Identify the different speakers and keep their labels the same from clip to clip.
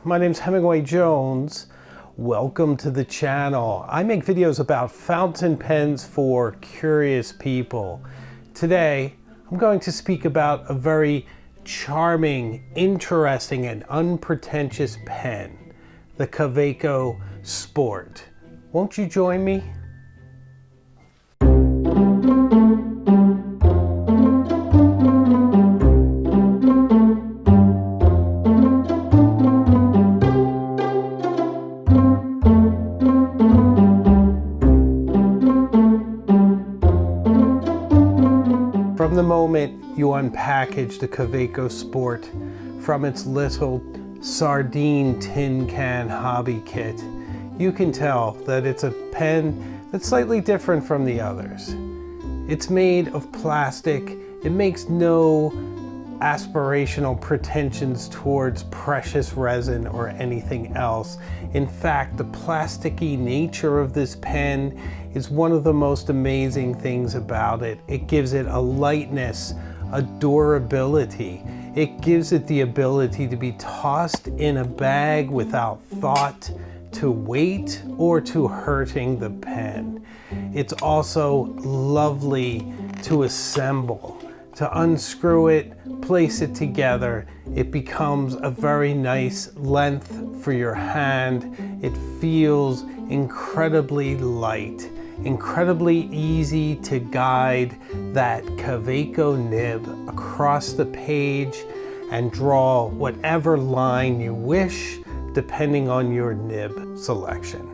Speaker 1: my name's Hemingway Jones. Welcome to the channel. I make videos about fountain pens for curious people. Today, I'm going to speak about a very charming, interesting, and unpretentious pen, the Kaweco Sport. Won't you join me? From the moment you unpackage the Kaweco Sport from its little Sardine Can hobby kit, you can tell that it's a pen that's slightly different from the others. It's made of plastic. It makes no aspirational pretensions towards precious resin or anything else. In fact, the plasticky nature of this pen is one of the most amazing things about it. It gives it a lightness, a durability. It gives it the ability to be tossed in a bag without thought to weight or to hurting the pen. It's also lovely to assemble. To unscrew it, place it together, it becomes a very nice length for your hand. It feels incredibly light, incredibly easy to guide that Kaweco nib across the page and draw whatever line you wish depending on your nib selection.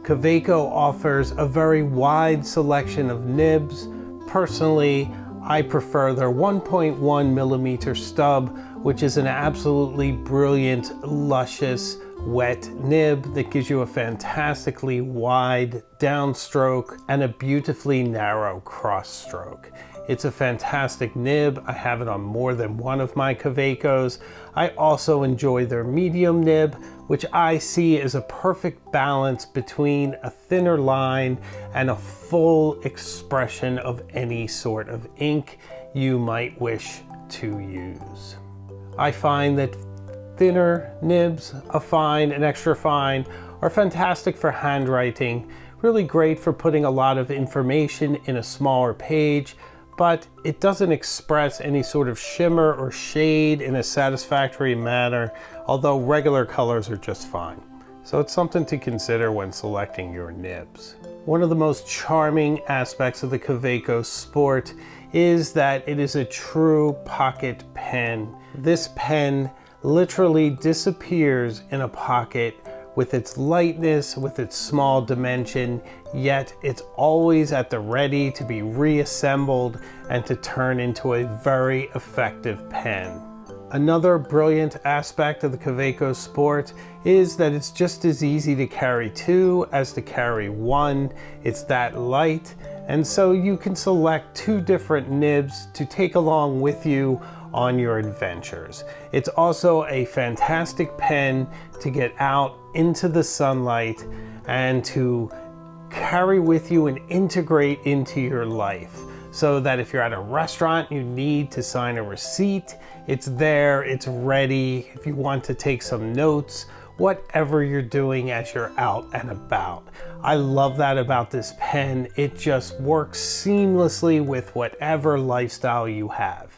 Speaker 1: Kaweco offers a very wide selection of nibs. Personally, I prefer their 1.1 millimeter stub, which is an absolutely brilliant, luscious, wet nib that gives you a fantastically wide downstroke and a beautifully narrow cross stroke. It's a fantastic nib. I have it on more than one of my Kawecos. I also enjoy their medium nib, which I see as a perfect balance between a thinner line and a full expression of any sort of ink you might wish to use. I find that thinner nibs, a fine, an extra fine, are fantastic for handwriting, really great for putting a lot of information in a smaller page, but it doesn't express any sort of shimmer or shade in a satisfactory manner, although regular colors are just fine. So it's something to consider when selecting your nibs. One of the most charming aspects of the Kaweco Sport is that it is a true pocket pen. This pen literally disappears in a pocket with its lightness, with its small dimension, yet it's always at the ready to be reassembled and to turn into a very effective pen. Another brilliant aspect of the Kaweco Sport is that it's just as easy to carry two as to carry one. It's that light, and so you can select two different nibs to take along with you on your adventures. It's also a fantastic pen to get out into the sunlight and to carry with you and integrate into your life, so that if you're at a restaurant, you need to sign a receipt, it's there, it's ready. If you want to take some notes, whatever you're doing as you're out and about. I love that about this pen. It just works seamlessly with whatever lifestyle you have.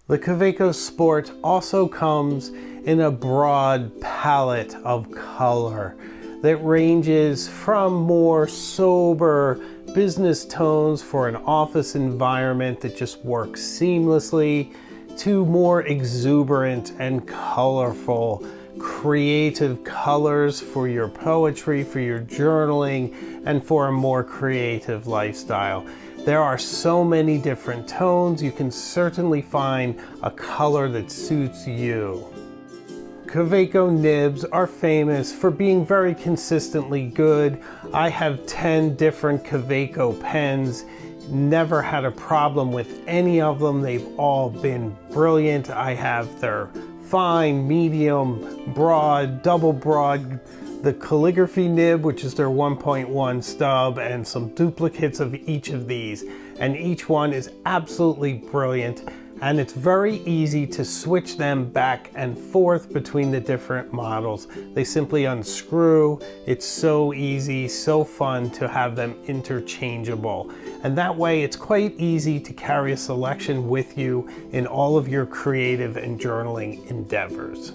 Speaker 1: The Kaweco Sport also comes in a broad palette of color that ranges from more sober business tones for an office environment that just works seamlessly to more exuberant and colorful, creative colors for your poetry, for your journaling, and for a more creative lifestyle. There are so many different tones. You can certainly find a color that suits you. Kaweco nibs are famous for being very consistently good. I have 10 different Kaweco pens. Never had a problem with any of them. They've all been brilliant. I have their fine, medium, broad, double broad, the calligraphy nib, which is their 1.1 stub, and some duplicates of each of these. And each one is absolutely brilliant. and it's very easy to switch them back and forth between the different models. They simply unscrew. It's so easy, so fun to have them interchangeable. And that way it's quite easy to carry a selection with you in all of your creative and journaling endeavors.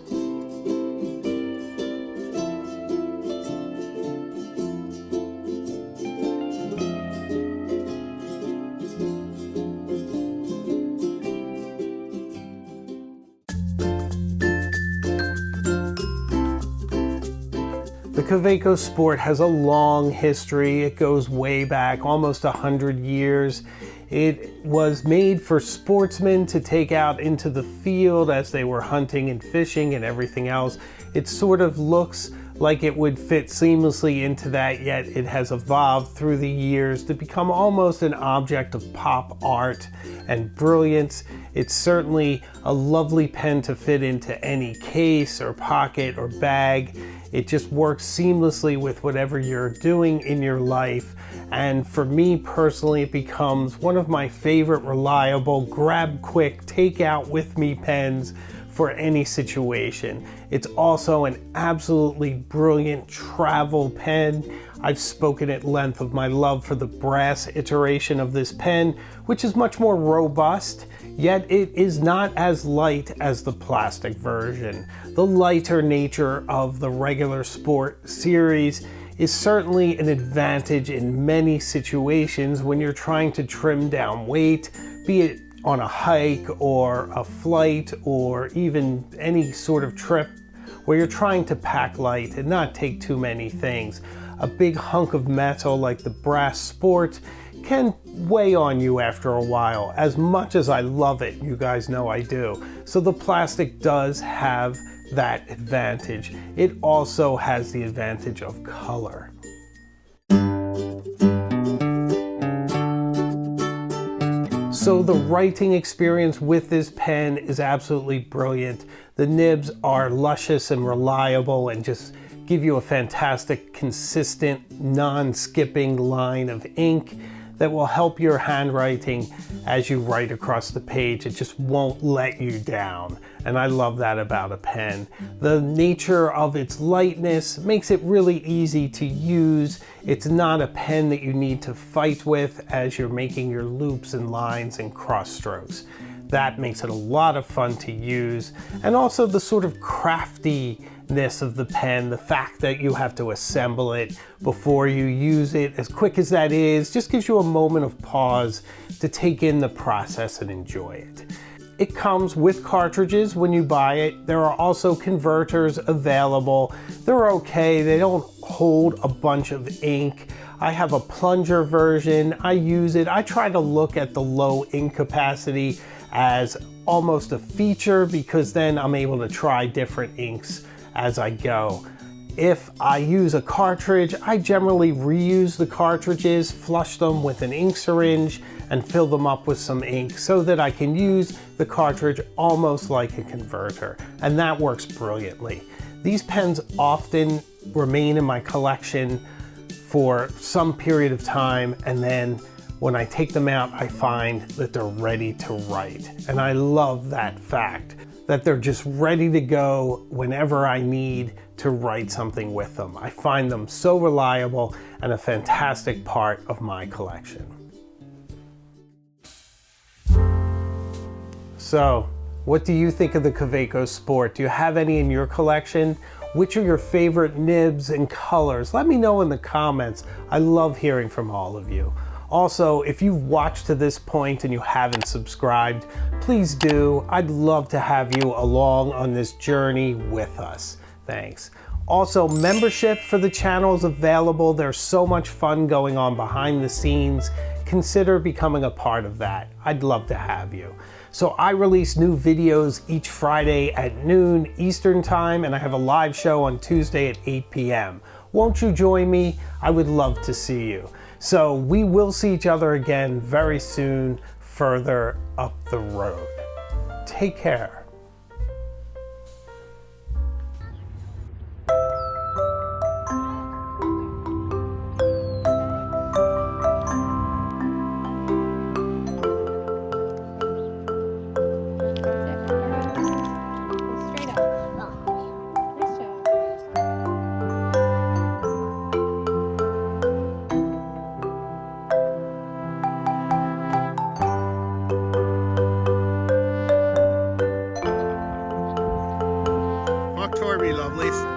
Speaker 1: The Kaweco Sport has a long history. It goes way back, almost 100 years. It was made for sportsmen to take out into the field as they were hunting and fishing and everything else. It sort of looks like it would fit seamlessly into that, yet it has evolved through the years to become almost an object of pop art and brilliance. It's certainly a lovely pen to fit into any case or pocket or bag. It just works seamlessly with whatever you're doing in your life. And for me personally, it becomes one of my favorite reliable, grab quick, take out with me pens for any situation. It's also an absolutely brilliant travel pen. I've spoken at length of my love for the brass iteration of this pen, which is much more robust, yet it is not as light as the plastic version. The lighter nature of the regular Sport series is certainly an advantage in many situations when you're trying to trim down weight, be it on a hike or a flight or even any sort of trip where you're trying to pack light and not take too many things. A big hunk of metal like the brass Sport can weigh on you after a while. As much as I love it, you guys know I do. So the plastic does have that advantage. It also has the advantage of color. So the writing experience with this pen is absolutely brilliant. The nibs are luscious and reliable and just give you a fantastic, consistent, non-skipping line of ink that will help your handwriting as you write across the page. It just won't let you down. And I love that about a pen. The nature of its lightness makes it really easy to use. It's not a pen that you need to fight with as you're making your loops and lines and cross strokes. That makes it a lot of fun to use. And also the sort of craftiness of the pen, the fact that you have to assemble it before you use it, as quick as that is, just gives you a moment of pause to take in the process and enjoy it. It comes with cartridges when you buy it. There are also converters available. They're okay. They don't hold a bunch of ink. I have a plunger version. I use it. I try to look at the low ink capacity as almost a feature because then I'm able to try different inks as I go. If I use a cartridge, I generally reuse the cartridges, flush them with an ink syringe, and fill them up with some ink so that I can use the cartridge almost like a converter, and that works brilliantly. These pens often remain in my collection for some period of time, and then when I take them out, I find that they're ready to write. And I love that fact, that they're just ready to go whenever I need to write something with them. I find them so reliable and a fantastic part of my collection. So, what do you think of the Kaweco Sport? Do you have any in your collection? Which are your favorite nibs and colors? Let me know in the comments. I love hearing from all of you. Also, if you've watched to this point and you haven't subscribed, please do. I'd love to have you along on this journey with us. Thanks. Also, membership for the channel is available. There's so much fun going on behind the scenes. Consider becoming a part of that. I'd love to have you. So I release new videos each Friday at noon Eastern time, and I have a live show on Tuesday at 8 p.m. Won't you join me? I would love to see you. So we will see each other again very soon, further up the road. Take care.
Speaker 2: please?